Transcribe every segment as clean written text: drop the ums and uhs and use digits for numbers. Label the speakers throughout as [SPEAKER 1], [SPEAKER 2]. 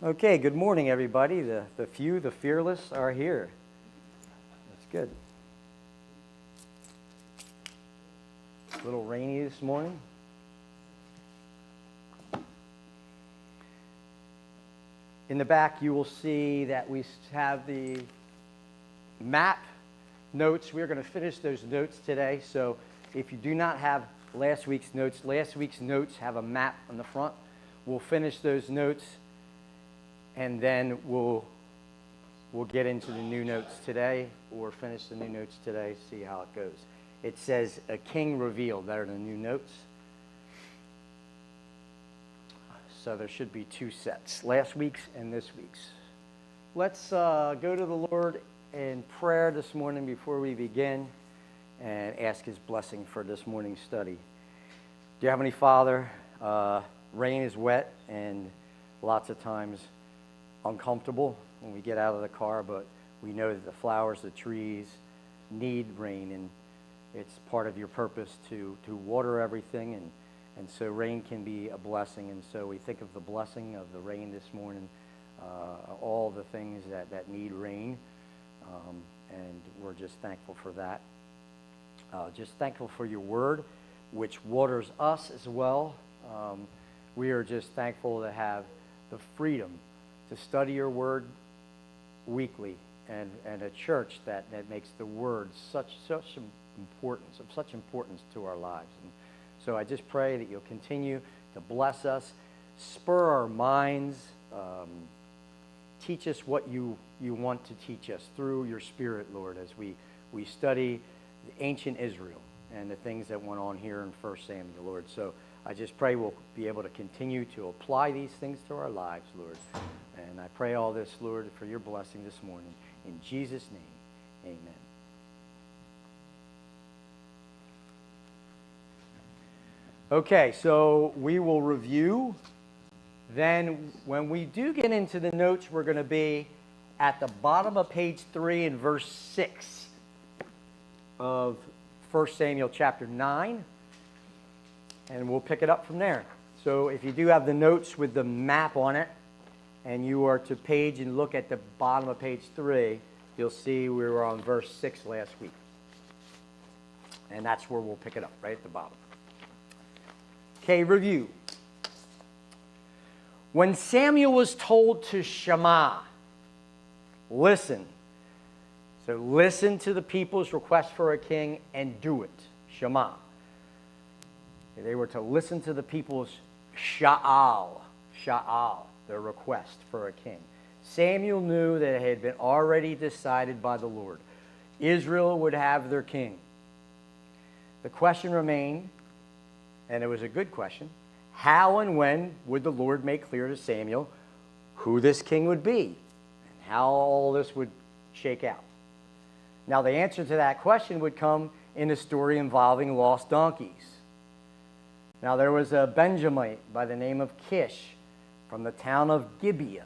[SPEAKER 1] Okay, good morning, everybody. The few, the fearless are here. That's good. A little rainy this morning. In the back, you will see that we have the map notes. We're going to finish those notes today. So if you do not have last week's notes have a map on the front. We'll finish those notes, and then we'll get into the new notes today, or finish the new notes today, see how it goes. It says, a king revealed. That are the new notes. So there should be two sets, last week's and this week's. Let's go to the Lord in prayer this morning before we begin and ask his blessing for this morning's study. Dear Heavenly Father, rain is wet and lots of times uncomfortable when we get out of the car, but we know that the flowers, the trees need rain, and it's part of your purpose to water everything, and so rain can be a blessing. And so we think of the blessing of the rain this morning, all the things that need rain, and we're just thankful for that. Just thankful for your word, which waters us as well. We are just thankful to have the freedom to study your word weekly, and a church that makes the word such importance to our lives. And so I just pray that you'll continue to bless us, spur our minds, teach us what you want to teach us through your Spirit, Lord, as we study the ancient Israel and the things that went on here in 1 Samuel, Lord. So I just pray we'll be able to continue to apply these things to our lives, Lord. And I pray all this, Lord, for your blessing this morning. In Jesus' name, amen. Okay, so we will review. Then when we do get into the notes, we're going to be at the bottom of page 3 in verse 6 of 1 Samuel chapter 9. And we'll pick it up from there. So if you do have the notes with the map on it, and you are to page and look at the bottom of page 3, you'll see we were on verse 6 last week. And that's where we'll pick it up, right at the bottom. Okay, review. When Samuel was told to Shema, listen. So listen to the people's request for a king and do it. Shema. They were to listen to the people's sha'al, their request for a king. Samuel knew that it had been already decided by the Lord. Israel would have their king. The question remained, and it was a good question, how and when would the Lord make clear to Samuel who this king would be and how all this would shake out? Now, the answer to that question would come in a story involving lost donkeys. Now, there was a Benjamite by the name of Kish from the town of Gibeah.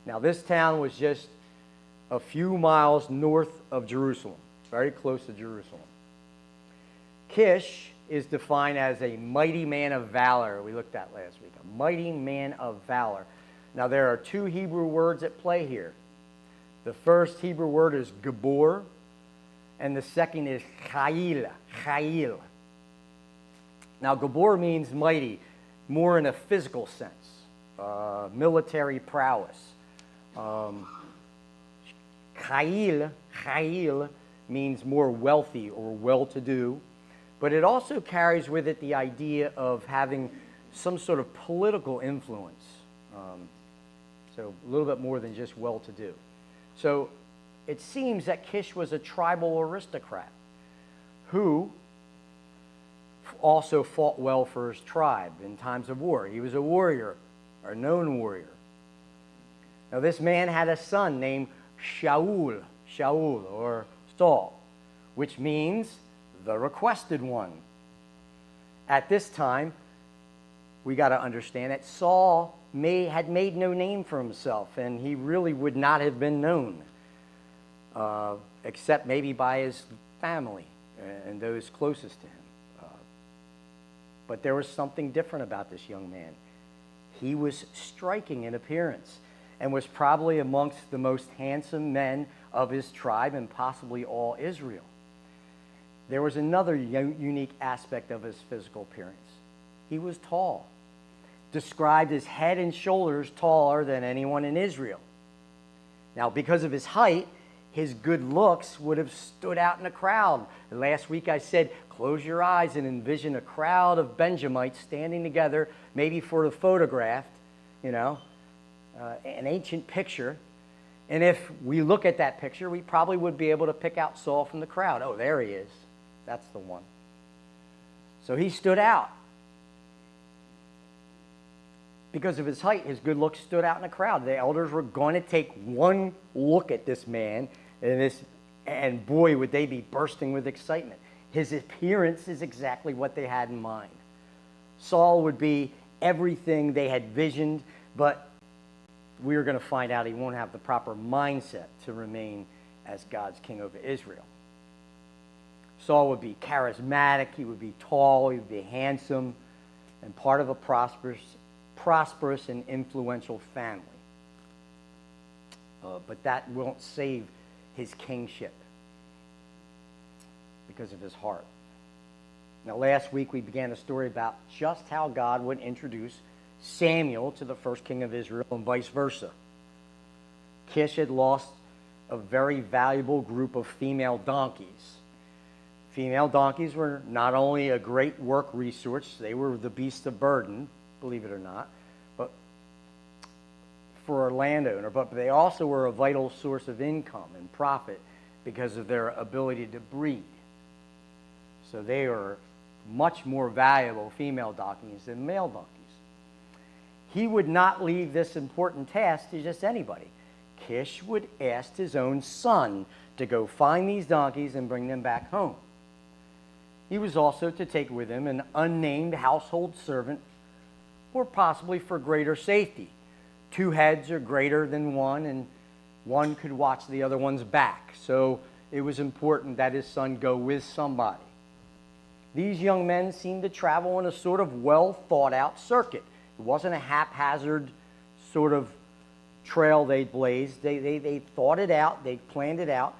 [SPEAKER 1] Now, this town was just a few miles north of Jerusalem, very close to Jerusalem. Kish is defined as a mighty man of valor. We looked at last week, a mighty man of valor. Now, there are two Hebrew words at play here. The first Hebrew word is Gabor, and the second is Chayil. Now, Gabor means mighty, more in a physical sense, military prowess. Chayil means more wealthy or well-to-do, but it also carries with it the idea of having some sort of political influence. So a little bit more than just well-to-do. So it seems that Kish was a tribal aristocrat who also fought well for his tribe in times of war. He was a warrior, or a known warrior. Now, this man had a son named Shaul, or Saul, which means the requested one. At this time, we got to understand that Saul had made no name for himself, and he really would not have been known, except maybe by his family and those closest to him. But there was something different about this young man. he was striking in appearance and was probably amongst the most handsome men of his tribe and possibly all Israel. There was another unique aspect of his physical appearance. He was tall, described as head and shoulders taller than anyone in Israel. Now, because of his height, his good looks would have stood out in a crowd. Last week I said, close your eyes and envision a crowd of Benjamites standing together, maybe for the photograph, an ancient picture. And if we look at that picture, we probably would be able to pick out Saul from the crowd. Oh, there he is. That's the one. So he stood out. Because of his height, his good looks stood out in the crowd. The elders were going to take one look at this man, and boy, would they be bursting with excitement. His appearance is exactly what they had in mind. Saul would be everything they had visioned, but we are going to find out he won't have the proper mindset to remain as God's king over Israel. Saul would be charismatic, he would be tall, he would be handsome, and part of a prosperous and influential family. But that won't save his kingship because of his heart. Now, last week we began a story about just how God would introduce Samuel to the first king of Israel and vice versa. Kish had lost a very valuable group of female donkeys. Female donkeys were not only a great work resource, they were the beasts of burden, believe it or not, but for a landowner, but they also were a vital source of income and profit because of their ability to breed. So they are much more valuable female donkeys than male donkeys. He would not leave this important task to just anybody. Kish would ask his own son to go find these donkeys and bring them back home. He was also to take with him an unnamed household servant, or possibly for greater safety. 2 heads are greater than one, and one could watch the other one's back. So it was important that his son go with somebody. These young men seemed to travel in a sort of well-thought-out circuit. It wasn't a haphazard sort of trail they blazed. They thought it out, they planned it out,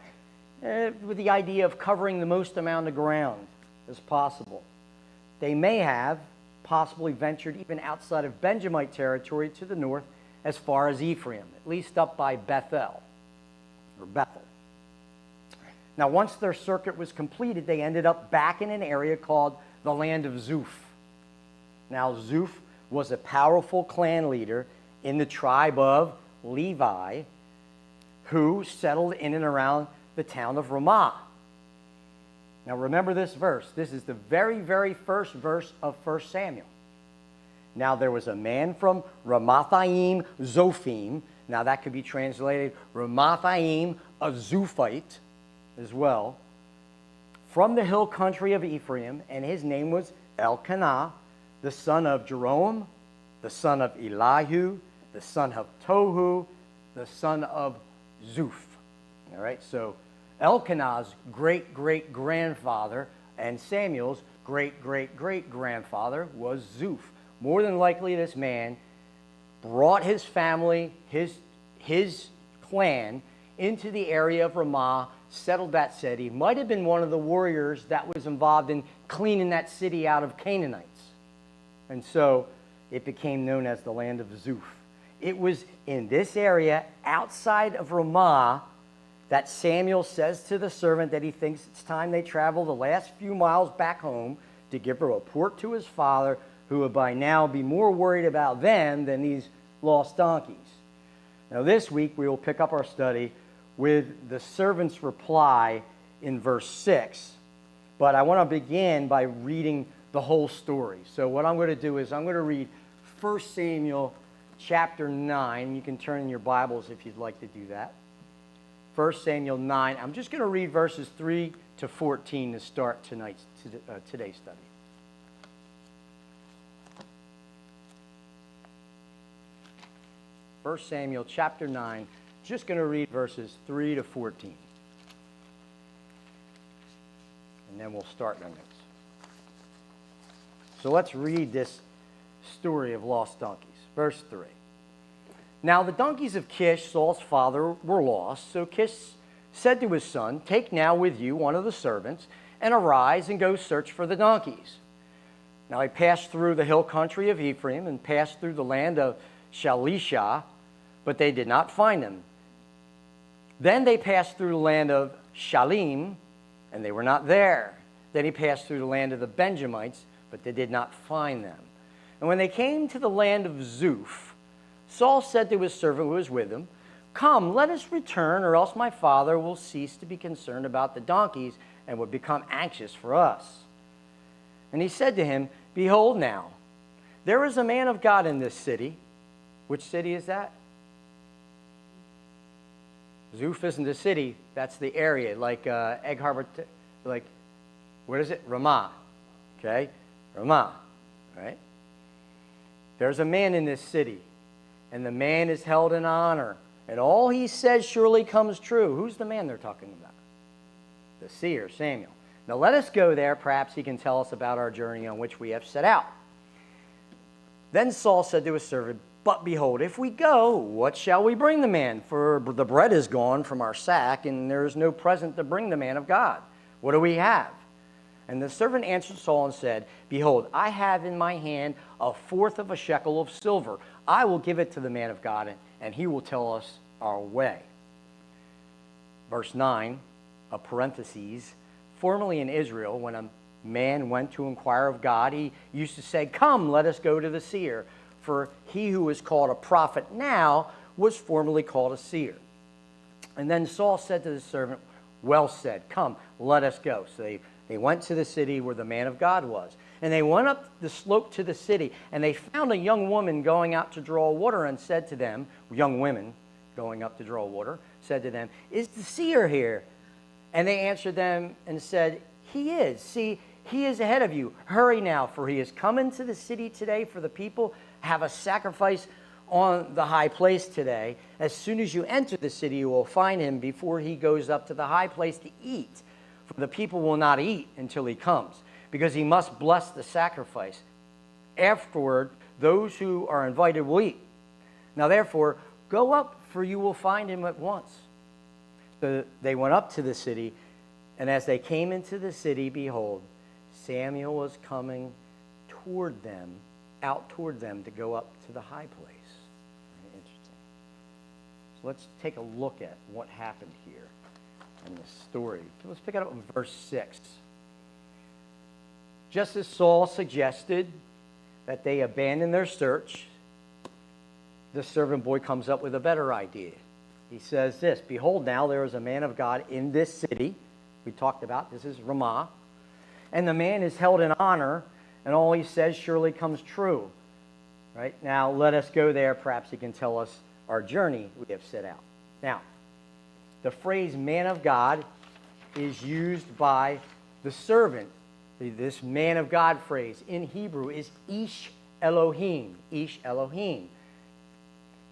[SPEAKER 1] with the idea of covering the most amount of ground as possible. They may have possibly ventured even outside of Benjamite territory to the north as far as Ephraim, at least up by Bethel. Now, once their circuit was completed, they ended up back in an area called the land of Zuph. Now, Zuph was a powerful clan leader in the tribe of Levi who settled in and around the town of Ramah. Now, remember this verse. This is the very, very first verse of 1 Samuel. Now, there was a man from Ramathaim Zophim. Now, that could be translated Ramathaim, a Zuphite as well, from the hill country of Ephraim, and his name was Elkanah, the son of Jeroham, the son of Elihu, the son of Tohu, the son of Zuph. All right, so Elkanah's great-great-grandfather and Samuel's great-great-great-grandfather was Zuph. More than likely, this man brought his family, his clan, into the area of Ramah, settled that city. Might have been one of the warriors that was involved in cleaning that city out of Canaanites. And so it became known as the land of Zuph. It was in this area outside of Ramah that Samuel says to the servant that he thinks it's time they travel the last few miles back home to give a report to his father, who would by now be more worried about them than these lost donkeys. Now, this week we will pick up our study with the servant's reply in verse 6. But I want to begin by reading the whole story. So what I'm going to do is I'm going to read 1 Samuel chapter 9. You can turn in your Bibles if you'd like to do that. 1 Samuel 9. I'm just going to read verses 3 to 14 to start today's study. First Samuel chapter 9, just going to read verses 3 to 14. And then we'll start our notes. So let's read this story of lost donkeys. Verse 3. Now the donkeys of Kish, Saul's father, were lost. So Kish said to his son, take now with you one of the servants, and arise and go search for the donkeys. Now he passed through the hill country of Ephraim and passed through the land of Shalisha, but they did not find them. Then they passed through the land of Shalim, and they were not there. Then he passed through the land of the Benjamites, but they did not find them. And when they came to the land of Zuph, Saul said to his servant who was with him, come, let us return, or else my father will cease to be concerned about the donkeys and would become anxious for us. And he said to him, behold now, there is a man of God in this city. Which city is that? Zuph isn't the city, that's the area, like Egg Harbor, like, what is it? Ramah, okay? Ramah, right? There's a man in this city, and the man is held in honor, and all he says surely comes true. Who's the man they're talking about? The seer, Samuel. Now let us go there, perhaps he can tell us about our journey on which we have set out. Then Saul said to his servant, but behold, if we go, what shall we bring the man? For the bread is gone from our sack, and there is no present to bring the man of God. What do we have? And the servant answered Saul and said, behold, I have in my hand a fourth of a shekel of silver. I will give it to the man of God, and he will tell us our way. Verse 9, a parenthesis, formerly in Israel, when a man went to inquire of God, he used to say, come, let us go to the seer. For he who is called a prophet now was formerly called a seer. And then Saul said to the servant, well said, come, let us go. So they went to the city where the man of God was. And they went up the slope to the city, and they found a young woman going out to draw water, and said to them, young women going up to draw water, said to them, is the seer here? And they answered them and said, he is. See, he is ahead of you. Hurry now, for he is come into the city today, for the people have a sacrifice on the high place today. As soon as you enter the city, you will find him before he goes up to the high place to eat. For the people will not eat until he comes, because he must bless the sacrifice. Afterward, those who are invited will eat. Now therefore, go up, for you will find him at once. So they went up to the city, and as they came into the city, behold, Samuel was coming toward them, out toward them to go up to the high place. Very interesting. So let's take a look at what happened here in this story. Let's pick it up in verse 6. Just as Saul suggested that they abandon their search, the servant boy comes up with a better idea. He says this, behold, now there is a man of God in this city. We talked about, this is Ramah. And the man is held in honor, and all he says surely comes true. Right? Now, let us go there. Perhaps he can tell us our journey we have set out. Now, the phrase man of God is used by the servant. This man of God phrase in Hebrew is Ish Elohim. Ish Elohim.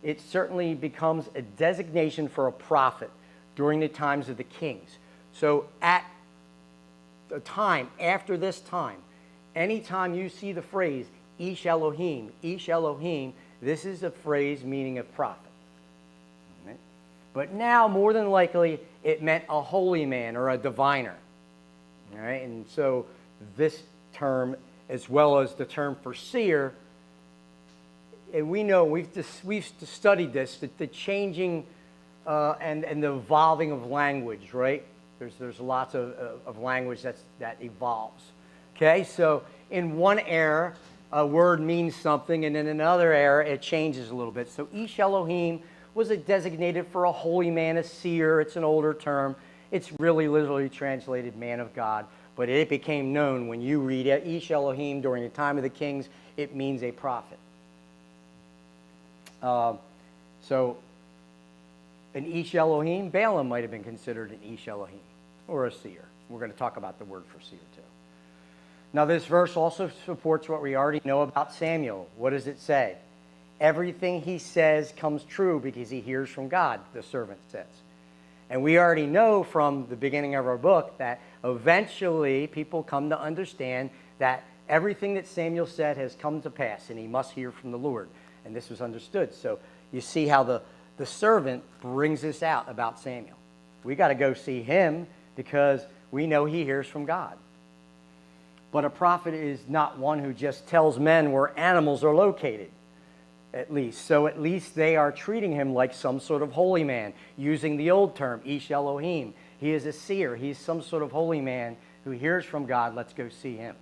[SPEAKER 1] It certainly becomes a designation for a prophet during the times of the kings. So at the time, after this time, anytime you see the phrase Ish Elohim, this is a phrase meaning a prophet. Right? But now, more than likely, it meant a holy man or a diviner. All right? And so this term, as well as the term for seer, and we know, we've studied this, the changing and the evolving of language, right? There's lots of language that evolves. Okay, so in one era, a word means something, and in another era, it changes a little bit. So Ish Elohim was designated for a holy man, a seer. It's an older term. It's really literally translated man of God, but it became known when you read Ish Elohim during the time of the kings, it means a prophet. So an Ish Elohim, Balaam might have been considered an Ish Elohim or a seer. We're going to talk about the word for seer too. Now this verse also supports what we already know about Samuel. What does it say? Everything he says comes true because he hears from God, the servant says. And we already know from the beginning of our book that eventually people come to understand that everything that Samuel said has come to pass and he must hear from the Lord. And this was understood. So you see how the servant brings this out about Samuel. We got to go see him because we know he hears from God. But a prophet is not one who just tells men where animals are located, at least. So at least they are treating him like some sort of holy man, using the old term, Ish Elohim. He is a seer. He's some sort of holy man who hears from God. Let's go see him.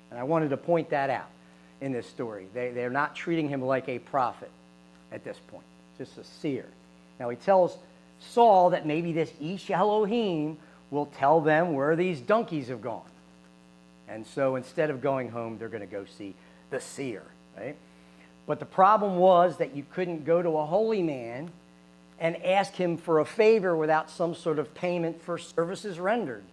[SPEAKER 1] And I wanted to point that out in this story. They're not treating him like a prophet at this point, just a seer. Now he tells Saul that maybe this Ish Elohim will tell them where these donkeys have gone. And so instead of going home, they're going to go see the seer, right? But the problem was that you couldn't go to a holy man and ask him for a favor without some sort of payment for services rendered.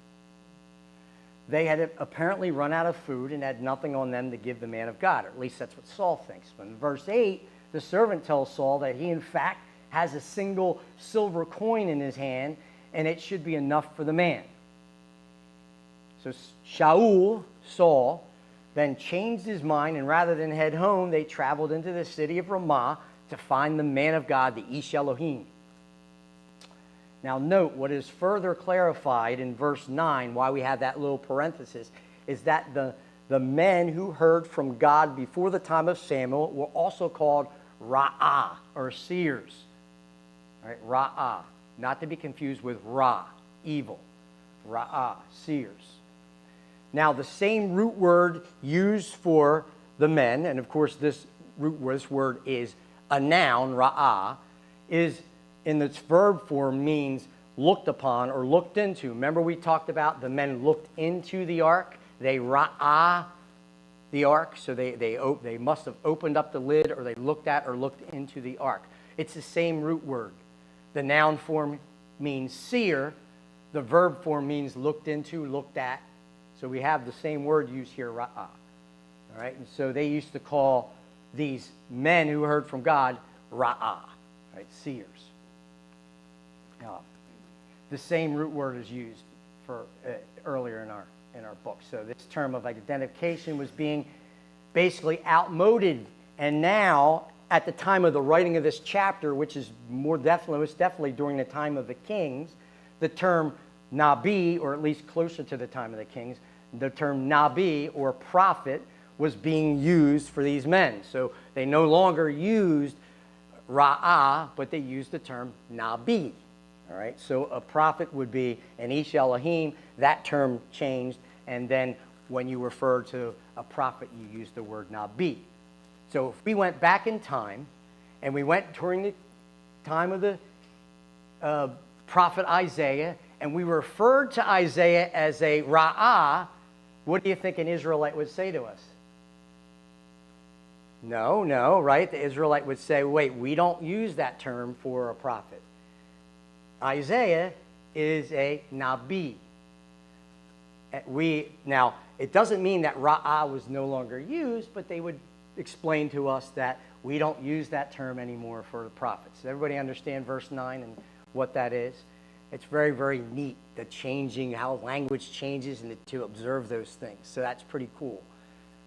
[SPEAKER 1] They had apparently run out of food and had nothing on them to give the man of God, or at least that's what Saul thinks. But in verse 8, the servant tells Saul that he in fact has a single silver coin in his hand, and it should be enough for the man. So Saul, then changed his mind, and rather than head home, they traveled into the city of Ramah to find the man of God, the Ish Elohim. Now note, what is further clarified in verse 9, why we have that little parenthesis, is that the men who heard from God before the time of Samuel were also called Ra'ah, or seers. All right, Ra'ah, not to be confused with Ra, evil. Ra'ah, seers. Now, the same root word used for the men, and of course this word is a noun, Ra'ah, is in its verb form means looked upon or looked into. Remember we talked about the men looked into the ark? They Ra'ah the ark, so they must have opened up the lid, or they looked at or looked into the ark. It's the same root word. The noun form means seer. The verb form means looked into, looked at. So we have the same word used here, Ra'ah. All right, and so they used to call these men who heard from God Ra'ah, right, seers. The same root word is used for earlier in our book. So this term of identification was being basically outmoded, and now at the time of the writing of this chapter, which is was definitely during the time of the kings, the term Nabi, or at least closer to the time of the kings, the term Nabi, or prophet, was being used for these men. So they no longer used Ra'ah, but they used the term Nabi. All right, so a prophet would be an Ish Elohim. That term changed, and then when you refer to a prophet, you use the word Nabi. So if we went back in time, and we went during the time of the prophet Isaiah, and we referred to Isaiah as a Ra'ah, what do you think an Israelite would say to us? No, right? The Israelite would say, wait, we don't use that term for a prophet. Isaiah is a Nabi. Now, it doesn't mean that Ra'ah was no longer used, but they would explain to us that we don't use that term anymore for the prophets. Does everybody understand verse 9 and what that is? It's very, very neat, the changing, how language changes, and to observe those things. So that's pretty cool.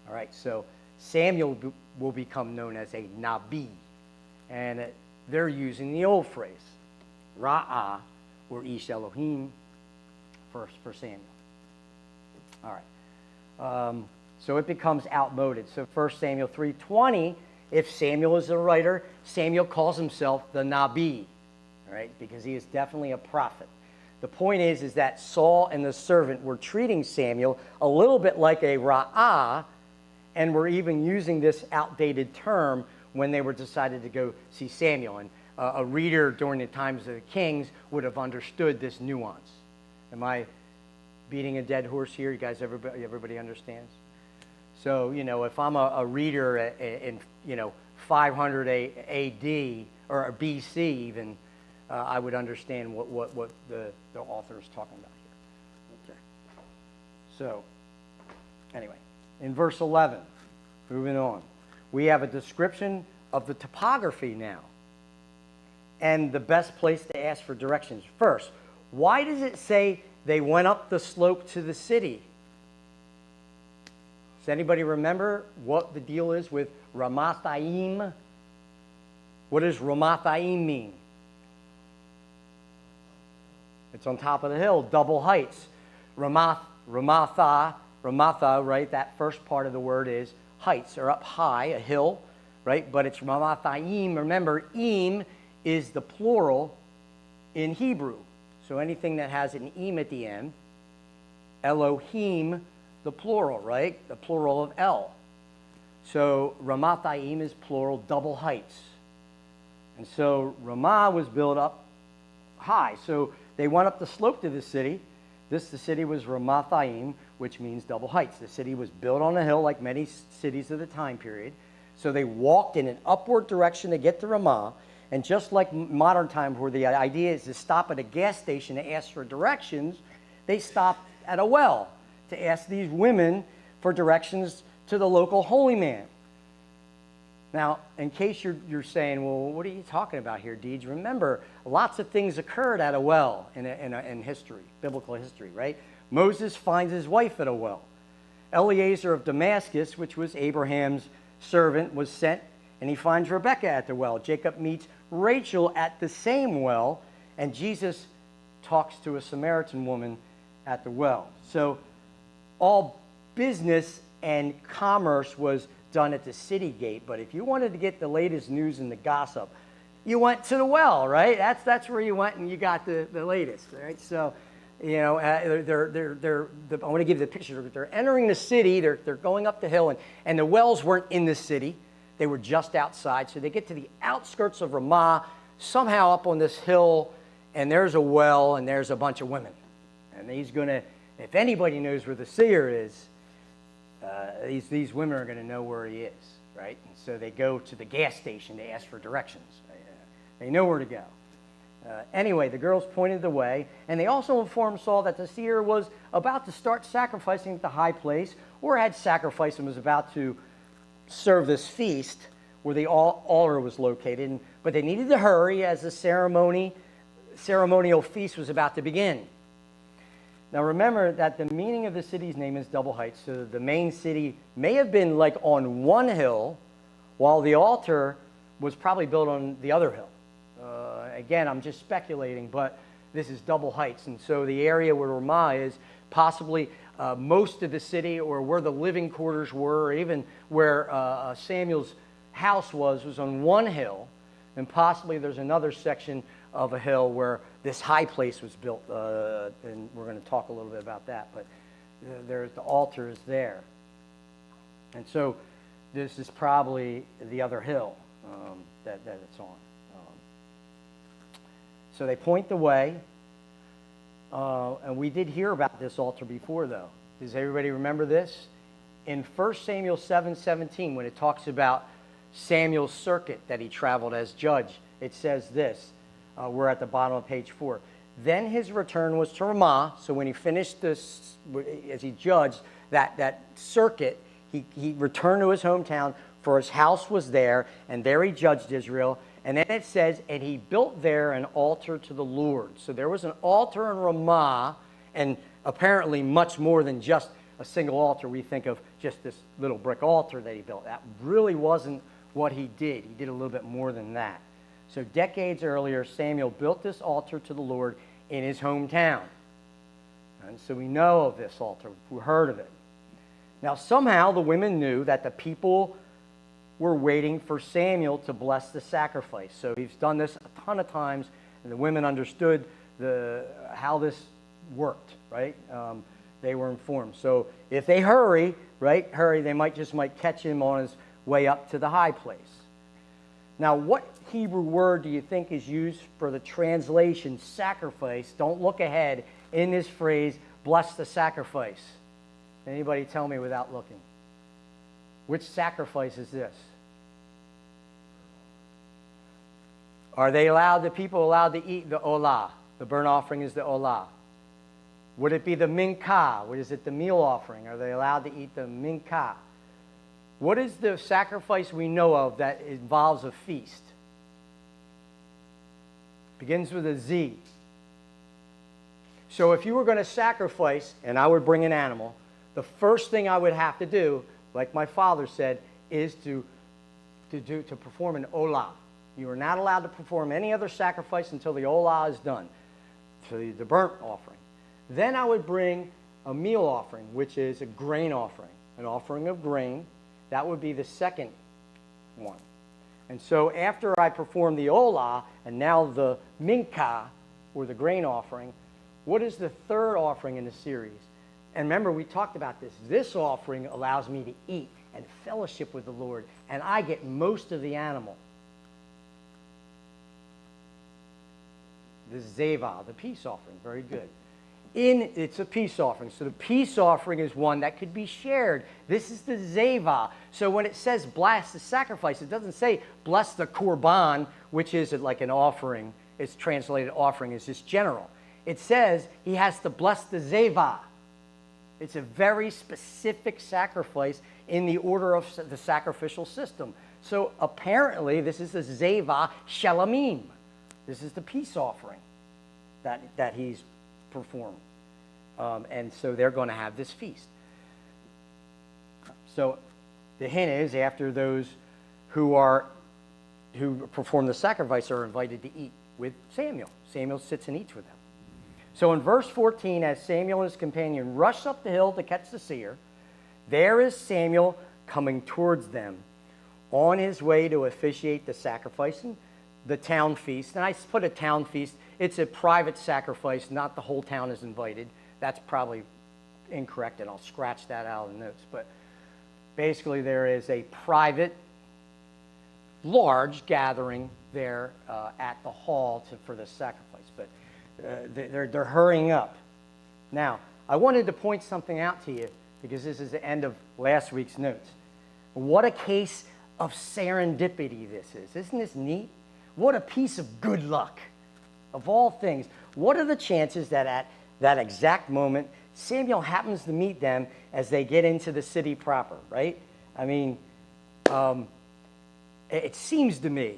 [SPEAKER 1] All right, so Samuel will become known as a Nabi. And they're using the old phrase, Ra'ah, or Ish Elohim, for Samuel. All right. So it becomes outmoded. So 1 Samuel 3:20, if Samuel is the writer, Samuel calls himself the Nabi. Right? Because he is definitely a prophet. The point is that Saul and the servant were treating Samuel a little bit like a Ra'ah, and were even using this outdated term when they were decided to go see Samuel. And a reader during the times of the kings would have understood this nuance. Am I beating a dead horse here? You guys, everybody understands? So, if I'm a reader in 500 AD or BC even, I would understand what the author is talking about here. Okay. So, anyway, in verse 11, moving on, we have a description of the topography now, and the best place to ask for directions. First, why does it say they went up the slope to the city? Does anybody remember what the deal is with Ramathaim What does Ramathaim mean? It's on top of the hill, double heights. Ramatha, right? That first part of the word is heights, or up high, a hill, right? But it's Ramathaim. Remember, im is the plural in Hebrew. So anything that has an im at the end, Elohim, the plural, right? The plural of El. So Ramathaim is plural, double heights. And so Ramah was built up high. So they went up the slope to the city. The city was Ramathaim, which means double heights. The city was built on a hill like many cities of the time period. So they walked in an upward direction to get to Ramah. And just like modern times where the idea is to stop at a gas station to ask for directions, they stopped at a well to ask these women for directions to the local holy man. Now, in case you're saying, well, what are you talking about here, Deej? Remember, lots of things occurred at a well in history, biblical history, right? Moses finds his wife at a well. Eliezer of Damascus, which was Abraham's servant, was sent, and he finds Rebekah at the well. Jacob meets Rachel at the same well, and Jesus talks to a Samaritan woman at the well. So all business and commerce was done at the city gate, but if you wanted to get the latest news and the gossip, you went to the well, right? That's where you went and you got the latest, right? So, you know, I want to give you the picture. They're entering the city, they're going up the hill, and the wells weren't in the city. They were just outside. So they get to the outskirts of Ramah, somehow up on this hill, and there's a well, and there's a bunch of women. And he's going to, if anybody knows where the seer is, these women are going to know where he is, right? And so they go to the gas station to ask for directions. They know where to go. Anyway, the girls pointed the way, and they also informed Saul that the seer was about to start sacrificing at the high place, or had sacrificed and was about to serve this feast where the altar was located. But they needed to hurry as the ceremonial feast was about to begin. Now remember that the meaning of the city's name is double heights, so the main city may have been like on one hill, while the altar was probably built on the other hill. Again, I'm just speculating, but this is double heights, and so the area where Ramah is, possibly most of the city, or where the living quarters were, or even where Samuel's house was on one hill, and possibly there's another section of a hill where this high place was built, and we're going to talk a little bit about that, but there's the altar is there. And so this is probably the other hill that it's on. So they point the way, and we did hear about this altar before, though. Does everybody remember this? In 1 Samuel 7:17, when it talks about Samuel's circuit that he traveled as judge, it says this. We're at the bottom of page 4. Then his return was to Ramah. So when he finished this, as he judged that circuit, he returned to his hometown, for his house was there, and there he judged Israel. And then it says, and he built there an altar to the Lord. So there was an altar in Ramah, and apparently much more than just a single altar. We think of just this little brick altar that he built. That really wasn't what he did. He did a little bit more than that. So decades earlier, Samuel built this altar to the Lord in his hometown. And so we know of this altar. We heard of it. Now somehow the women knew that the people were waiting for Samuel to bless the sacrifice. So he's done this a ton of times, and the women understood how this worked, right? They were informed. So if they hurry, they might catch him on his way up to the high place. Now, what Hebrew word do you think is used for the translation sacrifice? Don't look ahead in this phrase, bless the sacrifice. Anybody tell me without looking? Which sacrifice is this? Are the people allowed to eat the olah? The burnt offering is the olah. Would it be the minkah? What is it, the meal offering? Are they allowed to eat the minkah? What is the sacrifice we know of that involves a feast? Begins with a Z. So if you were going to sacrifice, and I would bring an animal, the first thing I would have to do, like my father said, is to perform an olah. You are not allowed to perform any other sacrifice until the olah is done, so the burnt offering. Then I would bring a meal offering, which is a grain offering, an offering of grain. That would be the second one. And so after I perform the olah and now the mincha, or the grain offering, what is the third offering in the series? And remember, we talked about this. This offering allows me to eat and fellowship with the Lord, and I get most of the animal. The zeva, the peace offering, very good. It's a peace offering. So the peace offering is one that could be shared. This is the zeva. So when it says bless the sacrifice, it doesn't say bless the korban, which is like an offering. It's translated offering, it's just general. It says he has to bless the zeva. It's a very specific sacrifice in the order of the sacrificial system. So apparently this is the zeva shalamim. This is the peace offering that he's performed. And so they're going to have this feast. So the hint is, after those who perform the sacrifice are invited to eat with Samuel. Samuel sits and eats with them. So in verse 14, as Samuel and his companion rush up the hill to catch the seer, there is Samuel coming towards them on his way to officiate the sacrifice and the town feast. And I put a town feast. It's a private sacrifice, not the whole town is invited. That's probably incorrect, and I'll scratch that out of the notes. But basically there is a private, large gathering there at the hall for the sacrifice. But they're hurrying up. Now, I wanted to point something out to you, because this is the end of last week's notes. What a case of serendipity this is. Isn't this neat? What a piece of good luck. Of all things, what are the chances that at that exact moment, Samuel happens to meet them as they get into the city proper, right? I mean, it seems to me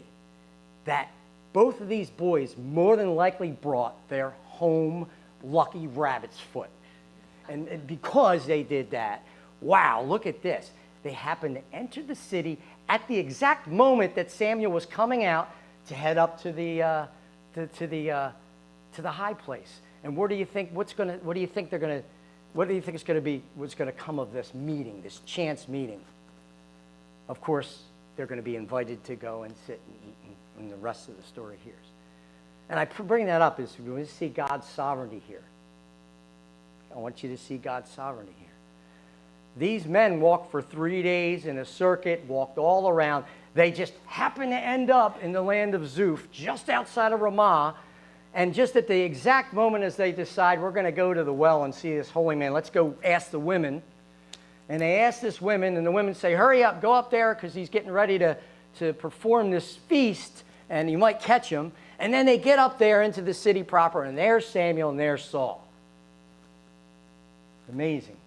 [SPEAKER 1] that both of these boys more than likely brought their home lucky rabbit's foot. And because they did that, wow, look at this. They happened to enter the city at the exact moment that Samuel was coming out to head up to the high place. And what do you think is going to be, what's going to come of this meeting, this chance meeting? Of course, they're going to be invited to go and sit and eat, and the rest of the story hears. And I bring that up is we want to see God's sovereignty here. I want you to see God's sovereignty here. These men walked for 3 days in a circuit, walked all around. They just happened to end up in the land of Zuph, just outside of Ramah. And just at the exact moment as they decide, we're going to go to the well and see this holy man, let's go ask the women. And they ask this women, and the women say, hurry up, go up there, because he's getting ready to perform this feast, and you might catch him. And then they get up there into the city proper, and there's Samuel and there's Saul. Amazing.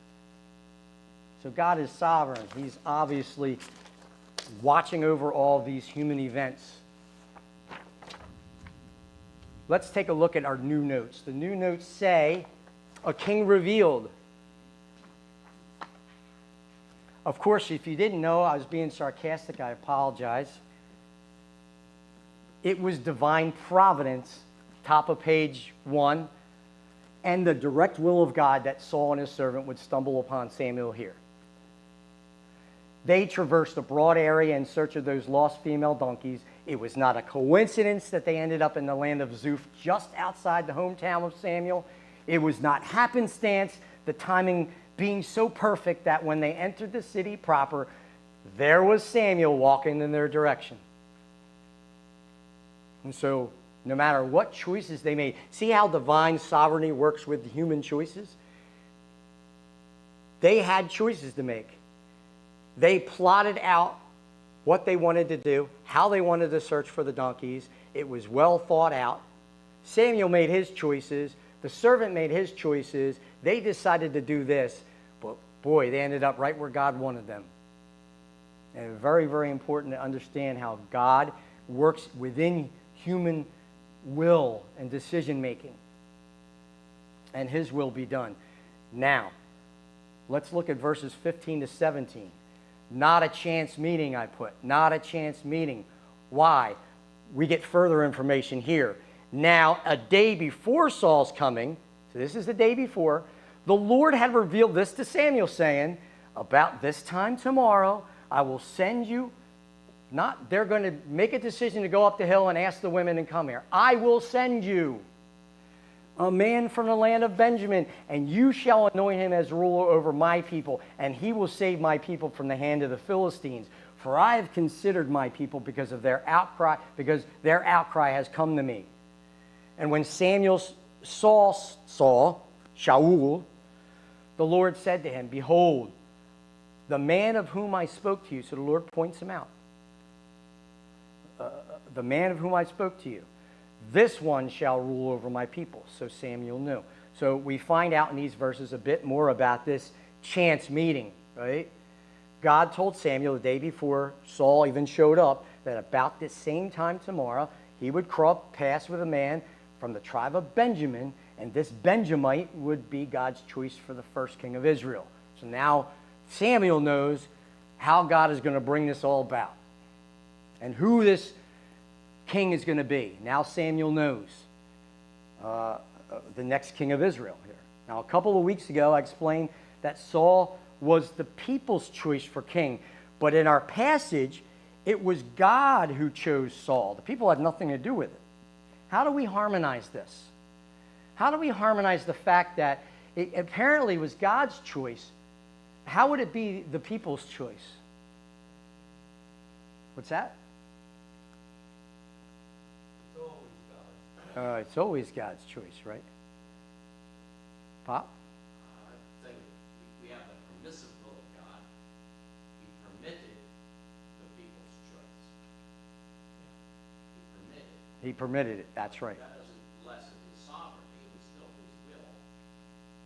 [SPEAKER 1] So God is sovereign. He's obviously watching over all these human events. Let's take a look at our new notes. The new notes say, a king revealed. Of course, if you didn't know, I was being sarcastic. I apologize. It was divine providence, top of page 1, and the direct will of God that Saul and his servant would stumble upon Samuel here. They traversed a broad area in search of those lost female donkeys. It was not a coincidence that they ended up in the land of Zuph, just outside the hometown of Samuel. It was not happenstance, the timing being so perfect that when they entered the city proper, there was Samuel walking in their direction. And so, no matter what choices they made, see how divine sovereignty works with human choices? They had choices to make. They plotted out what they wanted to do, how they wanted to search for the donkeys. It was well thought out. Samuel made his choices. The servant made his choices. They decided to do this, but boy, they ended up right where God wanted them. And it's very, very important to understand how God works within human will and decision making, and his will be done. Now, let's look at verses 15 to 17. Not a chance meeting, I put. Not a chance meeting. Why? we get further information here. Now, a day before Saul's coming, so this is the day before, the Lord had revealed this to Samuel, saying, about this time tomorrow, I will send you, they're going to make a decision to go up the hill and ask the women and come here. I will send you a man from the land of Benjamin, and you shall anoint him as ruler over my people, and he will save my people from the hand of the Philistines. For I have considered my people because their outcry has come to me. And when Samuel saw Shaul, the Lord said to him, behold, the man of whom I spoke to you. So the Lord points him out. The man of whom I spoke to you. This one shall rule over my people. So Samuel knew. So we find out in these verses a bit more about this chance meeting, right? God told Samuel the day before Saul even showed up that about this same time tomorrow, he would pass with a man from the tribe of Benjamin, and this Benjamite would be God's choice for the first king of Israel. So now Samuel knows how God is going to bring this all about and who this king is going to be. Now Samuel knows the next king of Israel here. Now, a couple of weeks ago, I explained that Saul was the people's choice for king. But in our passage, it was God who chose Saul. The people had nothing to do with it. How do we harmonize this? How do we harmonize the fact that it apparently was God's choice? How would it be the people's choice? What's that? It's always God's choice, right? Pop?
[SPEAKER 2] I think we have the permissive will of God. He permitted the people's choice.
[SPEAKER 1] He permitted it, that's right.
[SPEAKER 2] That doesn't lessen his sovereignty. It was still his will.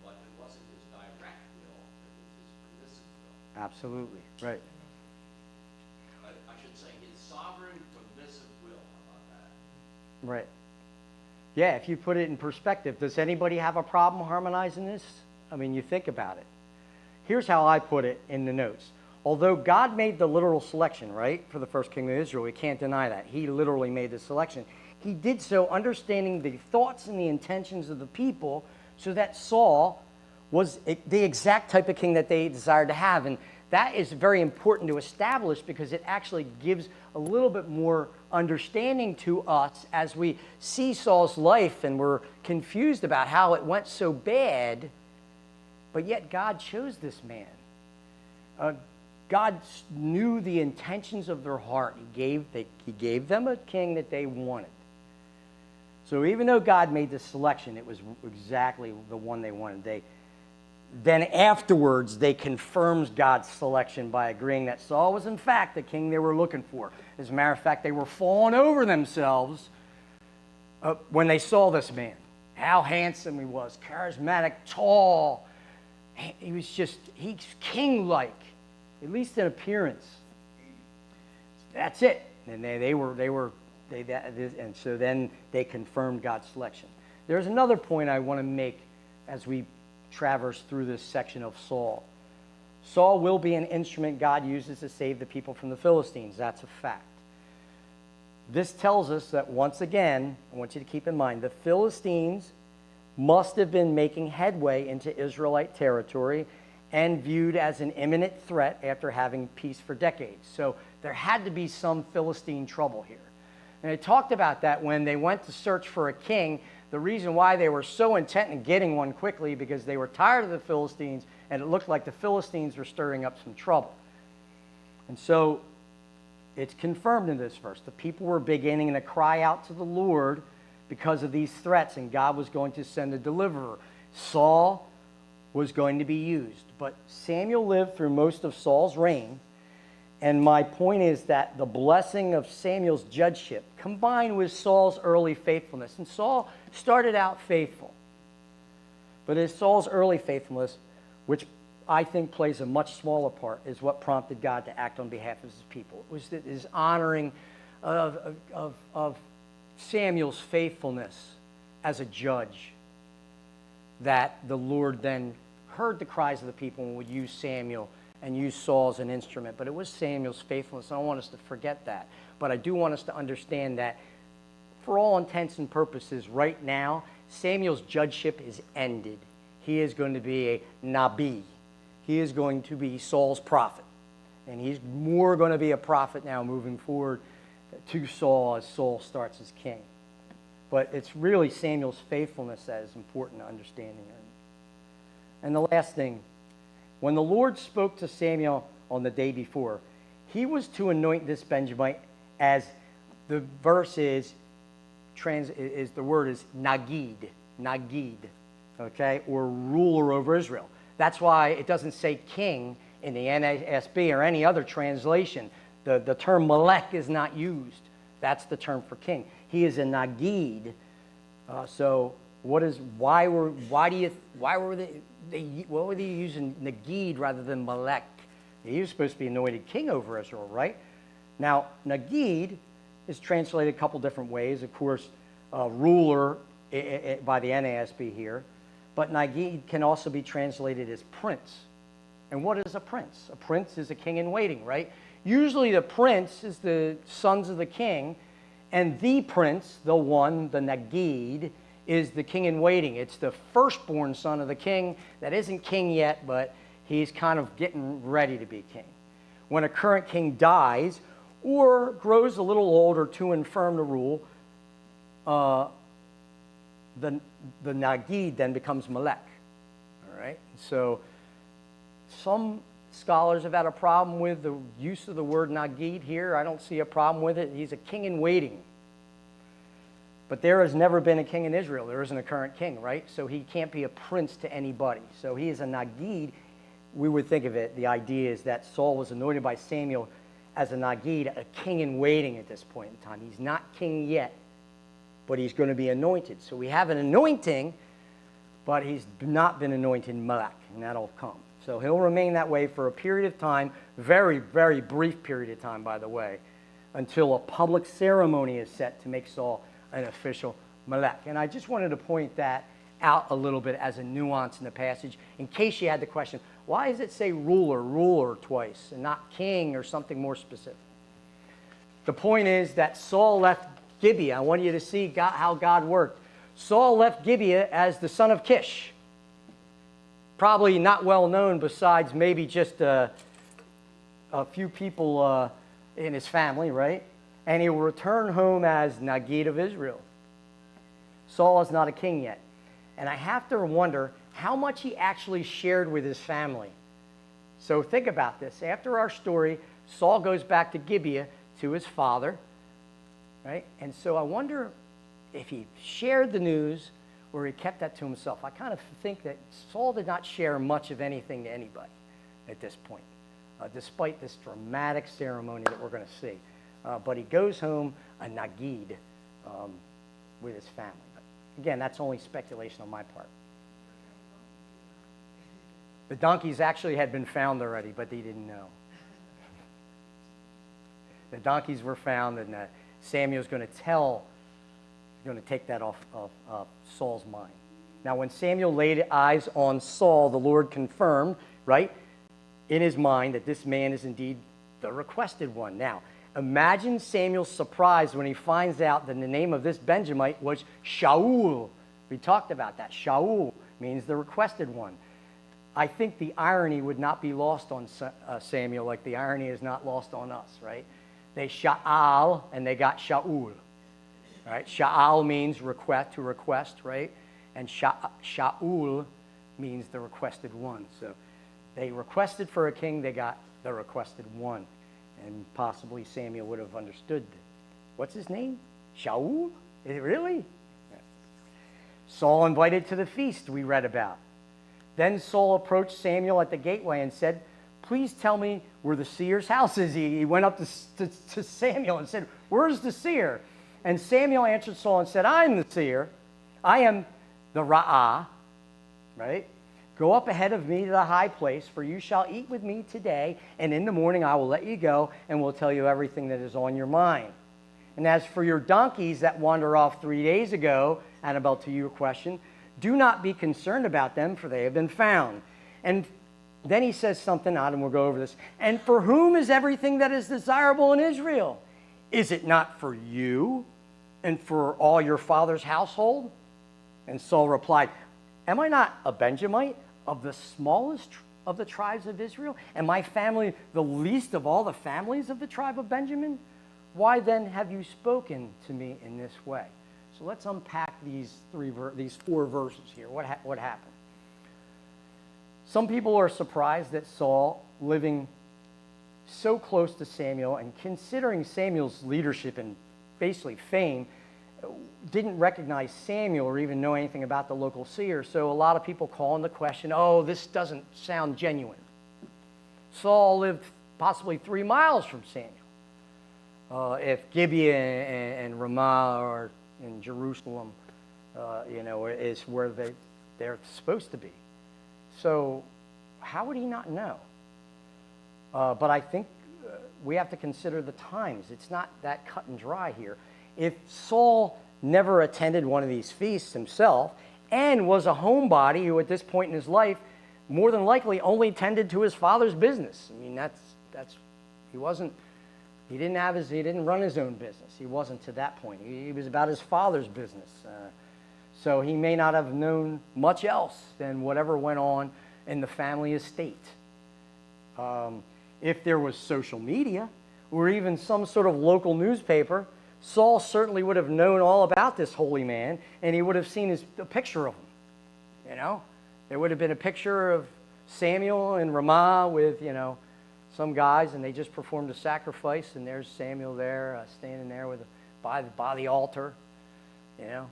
[SPEAKER 2] But it wasn't his direct will. It was his permissive will.
[SPEAKER 1] Absolutely, right.
[SPEAKER 2] I should say his sovereign permissive will. How about that?
[SPEAKER 1] Right. Yeah, if you put it in perspective, does anybody have a problem harmonizing this? I mean, you think about it. Here's how I put it in the notes. Although God made the literal selection, right, for the first king of Israel, we can't deny that. He literally made the selection. He did so understanding the thoughts and the intentions of the people so that Saul was the exact type of king that they desired to have. And that is very important to establish because it actually gives a little bit more understanding to us as we see Saul's life and we're confused about how it went so bad, but yet God chose this man. God knew the intentions of their heart. He gave them a king that they wanted. So even though God made the selection, it was exactly the one they wanted. Then afterwards, they confirmed God's selection by agreeing that Saul was in fact the king they were looking for. As a matter of fact, they were falling over themselves when they saw this man. How handsome he was, charismatic, tall. He's king-like, at least in appearance. That's it. And and so then they confirmed God's selection. There's another point I want to make as we traverse through this section of Saul. Saul will be an instrument God uses to save the people from the Philistines. That's a fact. This tells us that once again, I want you to keep in mind, the Philistines must have been making headway into Israelite territory and viewed as an imminent threat after having peace for decades. So there had to be some Philistine trouble here. And they talked about that when they went to search for a king. The reason why they were so intent in getting one quickly because they were tired of the Philistines and it looked like the Philistines were stirring up some trouble. And so it's confirmed in this verse. The people were beginning to cry out to the Lord because of these threats, and God was going to send a deliverer. Saul was going to be used. But Samuel lived through most of Saul's reign, and my point is that the blessing of Samuel's judgeship combined with Saul's early faithfulness, and Saul started out faithful, but it's Saul's early faithfulness, which I think plays a much smaller part, is what prompted God to act on behalf of his people. It was his honoring of Samuel's faithfulness as a judge that the Lord then heard the cries of the people and would use Samuel and use Saul as an instrument. But it was Samuel's faithfulness. I don't want us to forget that. But I do want us to understand that for all intents and purposes, right now, Samuel's judgeship is ended. He is going to be a Nabi. He is going to be Saul's prophet. And he's more going to be a prophet now moving forward to Saul as Saul starts as king. But it's really Samuel's faithfulness that is important to understanding here. And the last thing, when the Lord spoke to Samuel on the day before, he was to anoint this Benjamite as the verse is the word is Nagid, okay, or ruler over Israel. That's why it doesn't say king in the NASB or any other translation. The term Melech is not used. That's the term for king. He is a Nagid. So why were they using Nagid rather than Melech? He was supposed to be anointed king over Israel, right? Now, Nagid is translated a couple different ways. Of course, ruler by the NASB here. But Nagid can also be translated as prince. And what is a prince? A prince is a king in waiting, right? Usually the prince is the sons of the king, and the prince, the one, the Nagid, is the king in waiting. It's the firstborn son of the king that isn't king yet, but he's kind of getting ready to be king. When a current king dies or grows a little old or too infirm to rule, the Nagid then becomes Melech. All right? So some scholars have had a problem with the use of the word Nagid here. I don't see a problem with it. He's a king in waiting. But there has never been a king in Israel. There isn't a current king, right? So he can't be a prince to anybody. So he is a Nagid. We would think of it, the idea is that Saul was anointed by Samuel as a Nagid, a king in waiting at this point in time. He's not king yet, but he's going to be anointed. So we have an anointing, but he's not been anointed Melech, and that'll come. So he'll remain that way for a period of time, very, very brief period of time, by the way, until a public ceremony is set to make Saul an official Melech. And I just wanted to point that out a little bit as a nuance in the passage, in case you had the question, why does it say ruler twice, and not king or something more specific? The point is that Saul left Gibeah. I want you to see how God worked. Saul left Gibeah as the son of Kish. Probably not well known besides maybe just a few people in his family, right? And he will return home as Nagid of Israel. Saul is not a king yet. And I have to wonder how much he actually shared with his family. So think about this. After our story, Saul goes back to Gibeah to his father, right? And so I wonder if he shared the news or he kept that to himself. I kind of think that Saul did not share much of anything to anybody at this point, despite this dramatic ceremony that we're going to see. But he goes home a Nagid with his family. But again, that's only speculation on my part. The donkeys actually had been found already, but they didn't know. The donkeys were found, and Samuel's going to take that off of Saul's mind. Now, when Samuel laid eyes on Saul, the Lord confirmed, right, in his mind that this man is indeed the requested one. Now, imagine Samuel's surprise when he finds out that the name of this Benjamite was Shaul. We talked about that. Shaul means the requested one. I think the irony would not be lost on Samuel like the irony is not lost on us, right? They Sha'al and they got Shaul. Right? Sha'al means to request, right? And Shaul means the requested one. So they requested for a king, they got the requested one. And possibly Samuel would have understood. What's his name? Shaul? Is it really? Yeah. Saul invited to the feast we read about. Then Saul approached Samuel at the gateway and said, "Please tell me where the seer's house is." He went up to Samuel and said, "Where's the seer?" And Samuel answered Saul and said, "I'm the seer. I am the Ra'ah," right? "Go up ahead of me to the high place, for you shall eat with me today, and in the morning I will let you go, and will tell you everything that is on your mind. And as for your donkeys that wander off 3 days ago," Annabelle, to your question, "do not be concerned about them, for they have been found." And then he says something odd, and we'll go over this. "And for whom is everything that is desirable in Israel? Is it not for you?" and for all your father's household? And Saul replied, am I not a Benjamite of the smallest of the tribes of Israel? And my family the least of all the families of the tribe of Benjamin? Why then have you spoken to me in this way? So let's unpack these four verses here. What happened? Some people are surprised that Saul, living so close to Samuel and considering Samuel's leadership and basically fame, didn't recognize Samuel or even know anything about the local seer. So a lot of people call into question, oh, this doesn't sound genuine. Saul lived possibly 3 miles from Samuel. If Gibeah and Ramah are in Jerusalem, is where they're supposed to be. So how would he not know? But I think we have to consider the times. It's not that cut and dry here. If Saul never attended one of these feasts himself and was a homebody who at this point in his life more than likely only tended to his father's business. I mean, he didn't run his own business. He wasn't to that point. He was about his father's business. So he may not have known much else than whatever went on in the family estate. If there was social media or even some sort of local newspaper, Saul certainly would have known all about this holy man, and he would have seen a picture of him. There would have been a picture of Samuel and Ramah with, some guys, and they just performed a sacrifice, and there's Samuel there, standing there by the altar,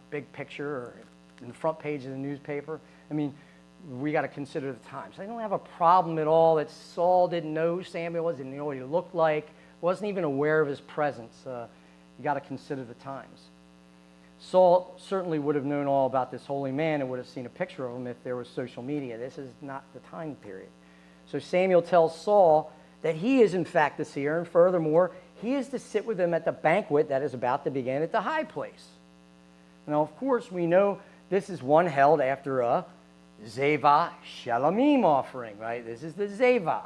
[SPEAKER 1] big picture, or in the front page of the newspaper. I mean, we got to consider the times. I don't have a problem at all that Saul didn't know who Samuel was, didn't know what he looked like, wasn't even aware of his presence. You got to consider the times. Saul certainly would have known all about this holy man and would have seen a picture of him if there was social media. This is not the time period. So Samuel tells Saul that he is in fact the seer, and furthermore, he is to sit with him at the banquet that is about to begin at the high place. Now, of course, we know this is one held after a Zevah Shalomim offering, right? This is the Zevah.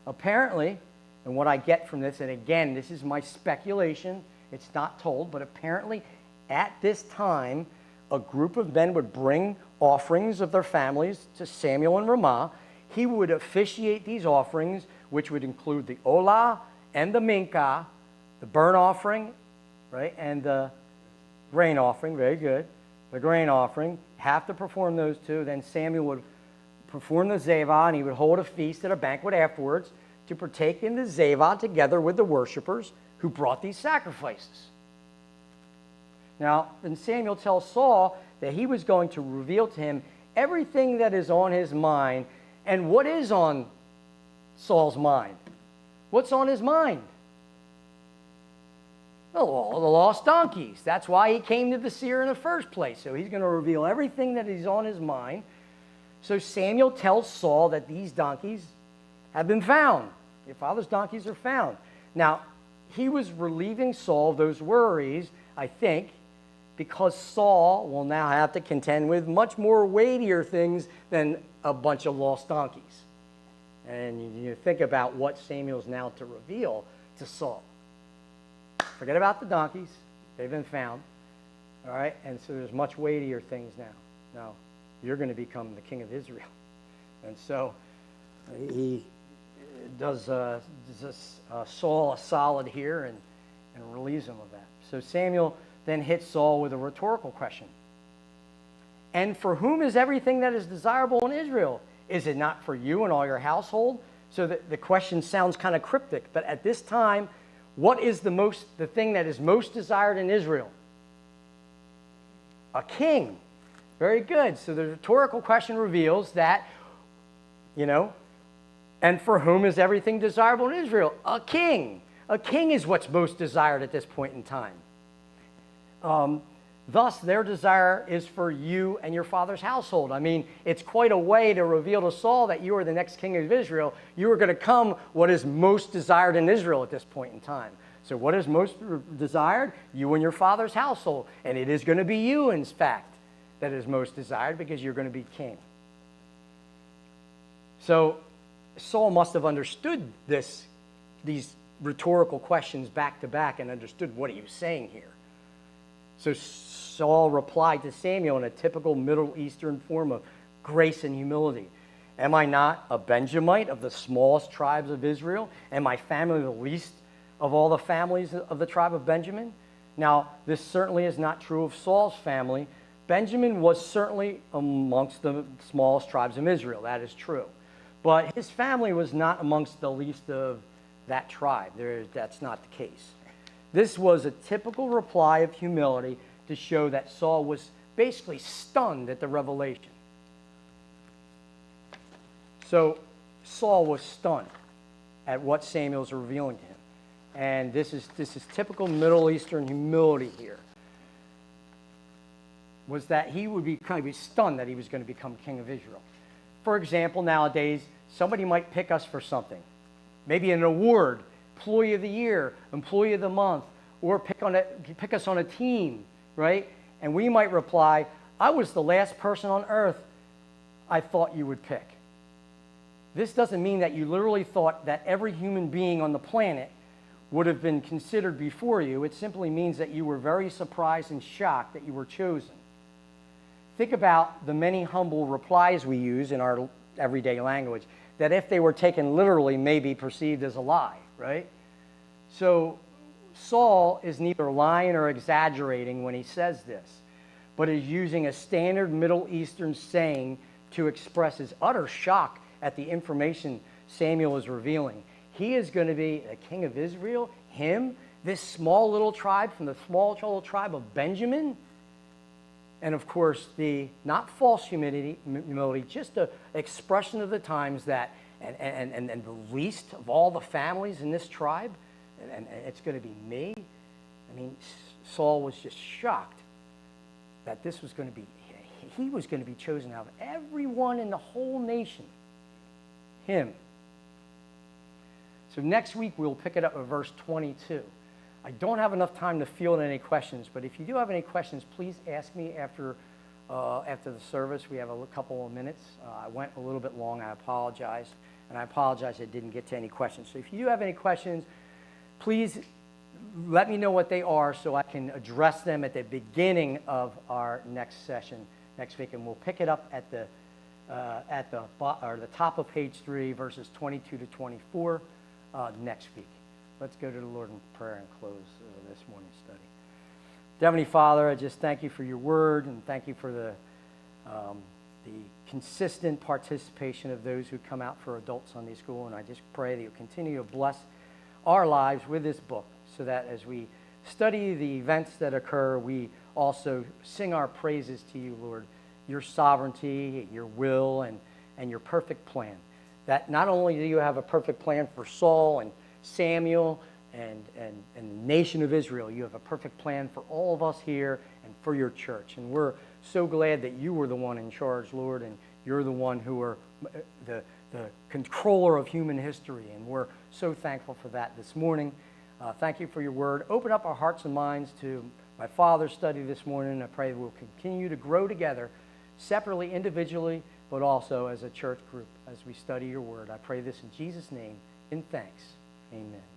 [SPEAKER 1] Apparently, and what I get from this, and again, this is my speculation, it's not told, but apparently at this time, a group of men would bring offerings of their families to Samuel and Ramah. He would officiate these offerings, which would include the Olah and the Mincha, the burnt offering, right, and the grain offering, very good. The grain offering, have to perform those two. Then Samuel would perform the Zevah, and he would hold a feast at a banquet afterwards to partake in the Zevah together with the worshipers who brought these sacrifices. Now, then Samuel tells Saul that he was going to reveal to him everything that is on his mind. And what is on Saul's mind? What's on his mind? The lost donkeys. That's why he came to the seer in the first place. So he's going to reveal everything that is on his mind. So Samuel tells Saul that these donkeys have been found. Your father's donkeys are found. Now, he was relieving Saul of those worries, I think, because Saul will now have to contend with much more weightier things than a bunch of lost donkeys. And you think about what Samuel's now to reveal to Saul. Forget about the donkeys. They've been found. All right? And so there's much weightier things now. Now, you're going to become the king of Israel. And so he does Saul a solid here and relieves him of that. So Samuel then hits Saul with a rhetorical question. And for whom is everything that is desirable in Israel? Is it not for you and all your household? So the question sounds kind of cryptic, but at this time, what is the thing that is most desired in Israel? A king. Very good. So the rhetorical question reveals that, and for whom is everything desirable in Israel? A king. A king is what's most desired at this point in time. Thus, their desire is for you and your father's household. I mean, it's quite a way to reveal to Saul that you are the next king of Israel. You are going to come what is most desired in Israel at this point in time. So what is most desired? You and your father's household. And it is going to be you, in fact, that is most desired because you're going to be king. So Saul must have understood these rhetorical questions back to back and understood what he was saying here. So Saul replied to Samuel in a typical Middle Eastern form of grace and humility. Am I not a Benjamite of the smallest tribes of Israel? And my family the least of all the families of the tribe of Benjamin? Now, this certainly is not true of Saul's family. Benjamin was certainly amongst the smallest tribes of Israel. That is true. But his family was not amongst the least of that tribe. That's not the case. This was a typical reply of humility to show that Saul was basically stunned at the revelation. So Saul was stunned at what Samuel was revealing to him. And this is typical Middle Eastern humility here. Was that he would be kind of stunned that he was going to become king of Israel. For example, nowadays, somebody might pick us for something. Maybe an award, Employee of the Year, Employee of the Month, or pick us on a team, right? And we might reply, I was the last person on earth I thought you would pick. This doesn't mean that you literally thought that every human being on the planet would have been considered before you. It simply means that you were very surprised and shocked that you were chosen. Think about the many humble replies we use in our everyday language that if they were taken literally may be perceived as a lie, right? So Saul is neither lying or exaggerating when he says this, but is using a standard Middle Eastern saying to express his utter shock at the information Samuel is revealing. He is going to be the king of Israel, him, this small little tribe from the small little tribe of Benjamin. And of course, the not false humility, just an expression of the times that, and the least of all the families in this tribe, and it's going to be me. I mean, Saul was just shocked that this was going to be, he was going to be chosen out of everyone in the whole nation. Him. So next week we'll pick it up at verse 22. I don't have enough time to field any questions, but if you do have any questions, please ask me after the service. We have a couple of minutes. I went a little bit long. I apologize, and I apologize I didn't get to any questions. So if you do have any questions, please let me know what they are so I can address them at the beginning of our next session next week, and we'll pick it up at the top of page 3, verses 22 to 24 next week. Let's go to the Lord in prayer and close this morning's study. Heavenly Father, I just thank you for your word, and thank you for the consistent participation of those who come out for Adult Sunday School, and I just pray that you continue to bless our lives with this book so that as we study the events that occur, we also sing our praises to you, Lord, your sovereignty, your will, and your perfect plan. That not only do you have a perfect plan for Saul and Samuel and the nation of Israel, you have a perfect plan for all of us here and for your church. And we're so glad that you were the one in charge, Lord, and you're the one who are the controller of human history. And we're so thankful for that this morning. Thank you for your word. Open up our hearts and minds to my Father's study this morning. I pray that we'll continue to grow together, separately, individually, but also as a church group as we study your word. I pray this in Jesus' name, in thanks. Amen.